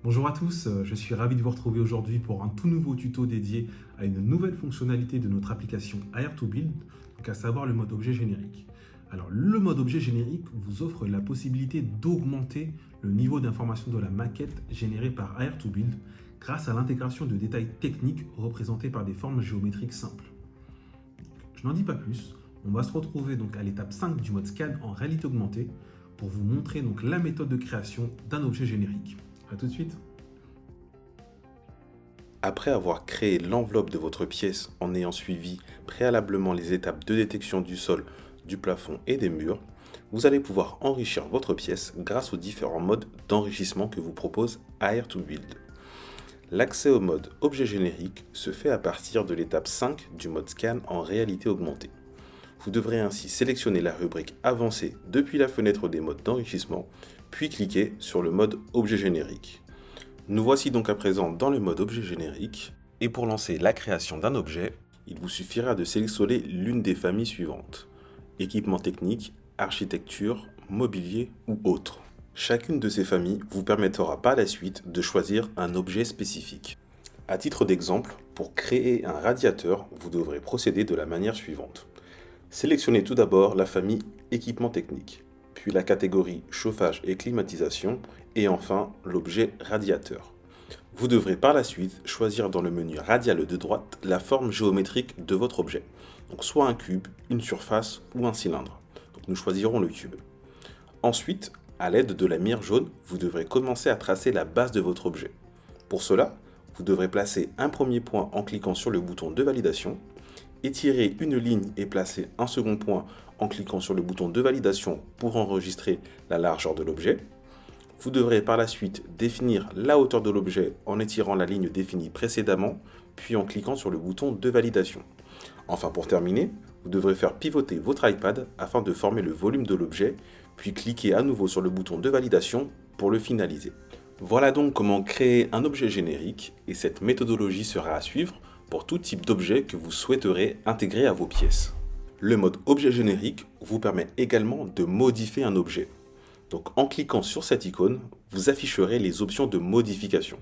Bonjour à tous, je suis ravi de vous retrouver aujourd'hui pour un tout nouveau tuto dédié à une nouvelle fonctionnalité de notre application Air2Build, donc à savoir le mode objet générique. Alors le mode objet générique vous offre la possibilité d'augmenter le niveau d'information de la maquette générée par Air2Build grâce à l'intégration de détails techniques représentés par des formes géométriques simples. Je n'en dis pas plus, on va se retrouver donc à l'étape 5 du mode scan en réalité augmentée pour vous montrer donc la méthode de création d'un objet générique. A tout de suite. Après avoir créé l'enveloppe de votre pièce en ayant suivi préalablement les étapes de détection du sol, du plafond et des murs, vous allez pouvoir enrichir votre pièce grâce aux différents modes d'enrichissement que vous propose Air2Build. L'accès au mode objet générique se fait à partir de l'étape 5 du mode scan en réalité augmentée. Vous devrez ainsi sélectionner la rubrique avancée depuis la fenêtre des modes d'enrichissement, puis cliquer sur le mode objet générique. Nous voici donc à présent dans le mode objet générique, et pour lancer la création d'un objet, il vous suffira de sélectionner l'une des familles suivantes: équipement technique, architecture, mobilier ou autre. Chacune de ces familles vous permettra par la suite de choisir un objet spécifique. À titre d'exemple, pour créer un radiateur, vous devrez procéder de la manière suivante. Sélectionnez tout d'abord la famille équipement technique, puis la catégorie chauffage et climatisation, et enfin l'objet radiateur. Vous devrez par la suite choisir dans le menu radial de droite la forme géométrique de votre objet, donc soit un cube, une surface ou un cylindre. Donc nous choisirons le cube. Ensuite, à l'aide de la mire jaune, vous devrez commencer à tracer la base de votre objet. Pour cela, vous devrez placer un premier point en cliquant sur le bouton de validation, étirer une ligne et placer un second point en cliquant sur le bouton de validation pour enregistrer la largeur de l'objet. Vous devrez par la suite définir la hauteur de l'objet en étirant la ligne définie précédemment, puis en cliquant sur le bouton de validation. Enfin, pour terminer, vous devrez faire pivoter votre iPad afin de former le volume de l'objet, puis cliquer à nouveau sur le bouton de validation pour le finaliser. Voilà donc comment créer un objet générique, et cette méthodologie sera à suivre pour tout type d'objet que vous souhaiterez intégrer à vos pièces. Le mode objet générique vous permet également de modifier un objet. Donc en cliquant sur cette icône, vous afficherez les options de modification.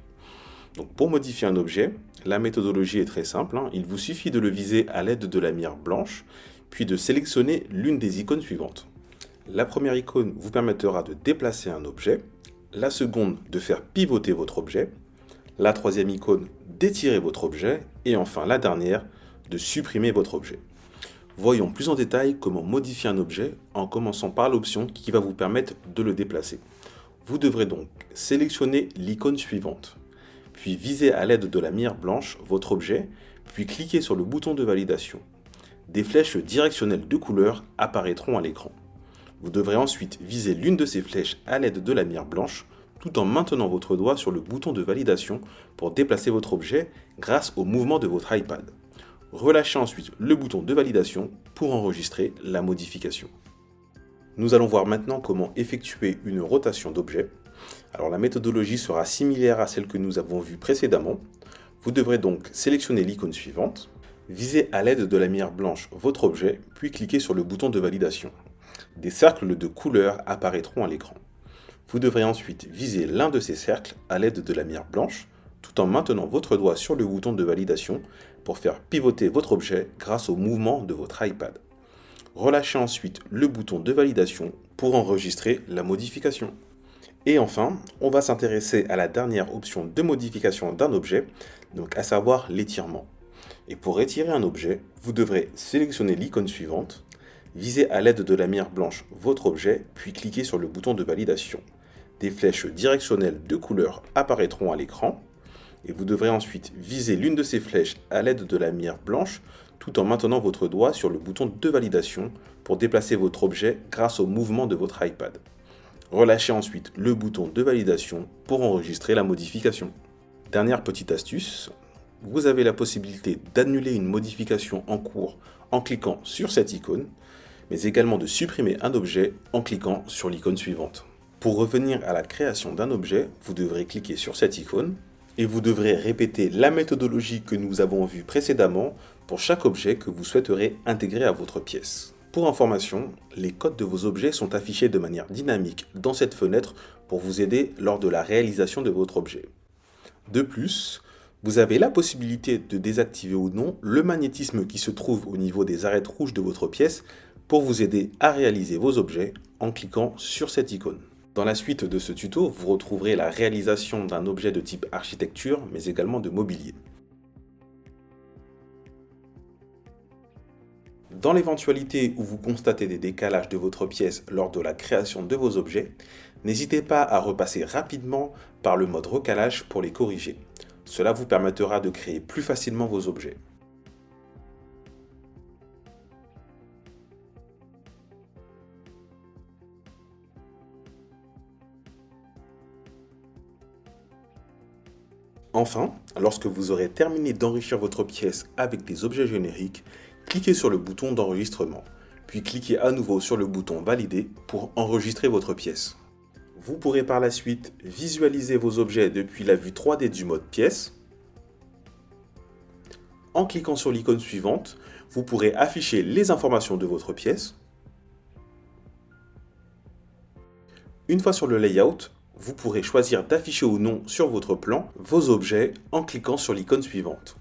Donc pour modifier un objet, la méthodologie est très simple, il vous suffit de le viser à l'aide de la mire blanche, puis de sélectionner l'une des icônes suivantes. La première icône vous permettra de déplacer un objet, la seconde de faire pivoter votre objet, la troisième icône d'étirer votre objet, et enfin la dernière de supprimer votre objet. Voyons plus en détail comment modifier un objet en commençant par l'option qui va vous permettre de le déplacer. Vous devrez donc sélectionner l'icône suivante, puis viser à l'aide de la mire blanche votre objet, puis cliquer sur le bouton de validation. Des flèches directionnelles de couleur apparaîtront à l'écran. Vous devrez ensuite viser l'une de ces flèches à l'aide de la mire blanche, tout en maintenant votre doigt sur le bouton de validation pour déplacer votre objet grâce au mouvement de votre iPad. Relâchez ensuite le bouton de validation pour enregistrer la modification. Nous allons voir maintenant comment effectuer une rotation d'objet. Alors la méthodologie sera similaire à celle que nous avons vue précédemment. Vous devrez donc sélectionner l'icône suivante, viser à l'aide de la mire blanche votre objet, puis cliquer sur le bouton de validation. Des cercles de couleur apparaîtront à l'écran. Vous devrez ensuite viser l'un de ces cercles à l'aide de la mire blanche, tout en maintenant votre doigt sur le bouton de validation pour faire pivoter votre objet grâce au mouvement de votre iPad. Relâchez ensuite le bouton de validation pour enregistrer la modification. Et enfin, on va s'intéresser à la dernière option de modification d'un objet, donc à savoir l'étirement. Et pour étirer un objet, vous devrez sélectionner l'icône suivante, viser à l'aide de la mire blanche votre objet, puis cliquer sur le bouton de validation. Des flèches directionnelles de couleur apparaîtront à l'écran, et vous devrez ensuite viser l'une de ces flèches à l'aide de la mire blanche, tout en maintenant votre doigt sur le bouton de validation pour déplacer votre objet grâce au mouvement de votre iPad. Relâchez ensuite le bouton de validation pour enregistrer la modification. Dernière petite astuce, vous avez la possibilité d'annuler une modification en cours en cliquant sur cette icône, mais également de supprimer un objet en cliquant sur l'icône suivante. Pour revenir à la création d'un objet, vous devrez cliquer sur cette icône et vous devrez répéter la méthodologie que nous avons vue précédemment pour chaque objet que vous souhaiterez intégrer à votre pièce. Pour information, les codes de vos objets sont affichés de manière dynamique dans cette fenêtre pour vous aider lors de la réalisation de votre objet. De plus, vous avez la possibilité de désactiver ou non le magnétisme qui se trouve au niveau des arêtes rouges de votre pièce pour vous aider à réaliser vos objets en cliquant sur cette icône. Dans la suite de ce tuto, vous retrouverez la réalisation d'un objet de type architecture, mais également de mobilier. Dans l'éventualité où vous constatez des décalages de votre pièce lors de la création de vos objets, n'hésitez pas à repasser rapidement par le mode recalage pour les corriger. Cela vous permettra de créer plus facilement vos objets. Enfin, lorsque vous aurez terminé d'enrichir votre pièce avec des objets génériques, cliquez sur le bouton d'enregistrement, puis cliquez à nouveau sur le bouton Valider pour enregistrer votre pièce. Vous pourrez par la suite visualiser vos objets depuis la vue 3D du mode pièce. En cliquant sur l'icône suivante, vous pourrez afficher les informations de votre pièce. Une fois sur le layout, vous pourrez choisir d'afficher ou non sur votre plan vos objets en cliquant sur l'icône suivante.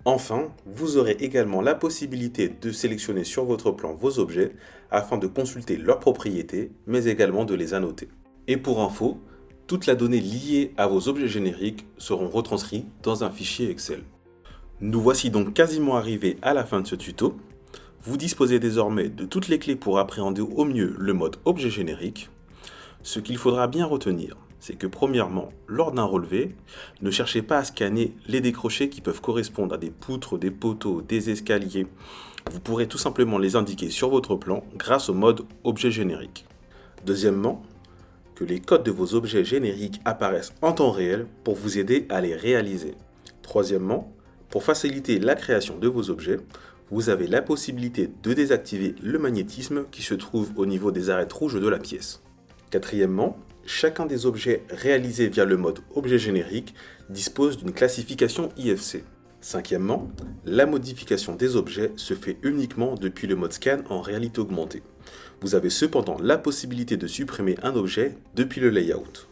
Enfin, vous aurez également la possibilité de sélectionner sur votre plan vos objets afin de consulter leurs propriétés, mais également de les annoter. Et pour info, toute la donnée liée à vos objets génériques seront retranscrits dans un fichier Excel. Nous voici donc quasiment arrivés à la fin de ce tuto. Vous disposez désormais de toutes les clés pour appréhender au mieux le mode objet générique. Ce qu'il faudra bien retenir, c'est que premièrement, lors d'un relevé, ne cherchez pas à scanner les décrochés qui peuvent correspondre à des poutres, des poteaux, des escaliers. Vous pourrez tout simplement les indiquer sur votre plan grâce au mode objet générique. Deuxièmement, que les codes de vos objets génériques apparaissent en temps réel pour vous aider à les réaliser. Troisièmement, pour faciliter la création de vos objets, vous avez la possibilité de désactiver le magnétisme qui se trouve au niveau des arêtes rouges de la pièce. Quatrièmement, chacun des objets réalisés via le mode objet générique dispose d'une classification IFC. Cinquièmement, la modification des objets se fait uniquement depuis le mode scan en réalité augmentée. Vous avez cependant la possibilité de supprimer un objet depuis le layout.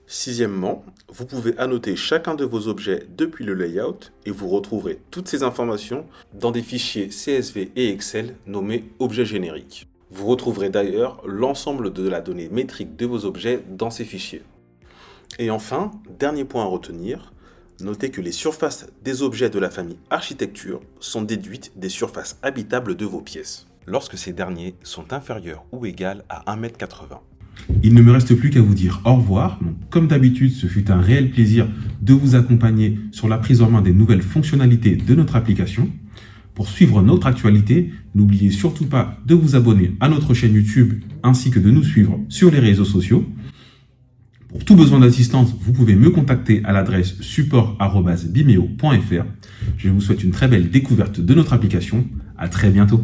Sixièmement, vous pouvez annoter chacun de vos objets depuis le layout et vous retrouverez toutes ces informations dans des fichiers CSV et Excel nommés objets génériques. Vous retrouverez d'ailleurs l'ensemble de la donnée métrique de vos objets dans ces fichiers. Et enfin, dernier point à retenir, notez que les surfaces des objets de la famille architecture sont déduites des surfaces habitables de vos pièces, lorsque ces derniers sont inférieurs ou égaux à 1,80 m. Il ne me reste plus qu'à vous dire au revoir. Donc, comme d'habitude, ce fut un réel plaisir de vous accompagner sur la prise en main des nouvelles fonctionnalités de notre application. Pour suivre notre actualité, n'oubliez surtout pas de vous abonner à notre chaîne YouTube ainsi que de nous suivre sur les réseaux sociaux. Pour tout besoin d'assistance, vous pouvez me contacter à l'adresse support@bimeo.fr. Je vous souhaite une très belle découverte de notre application. À très bientôt.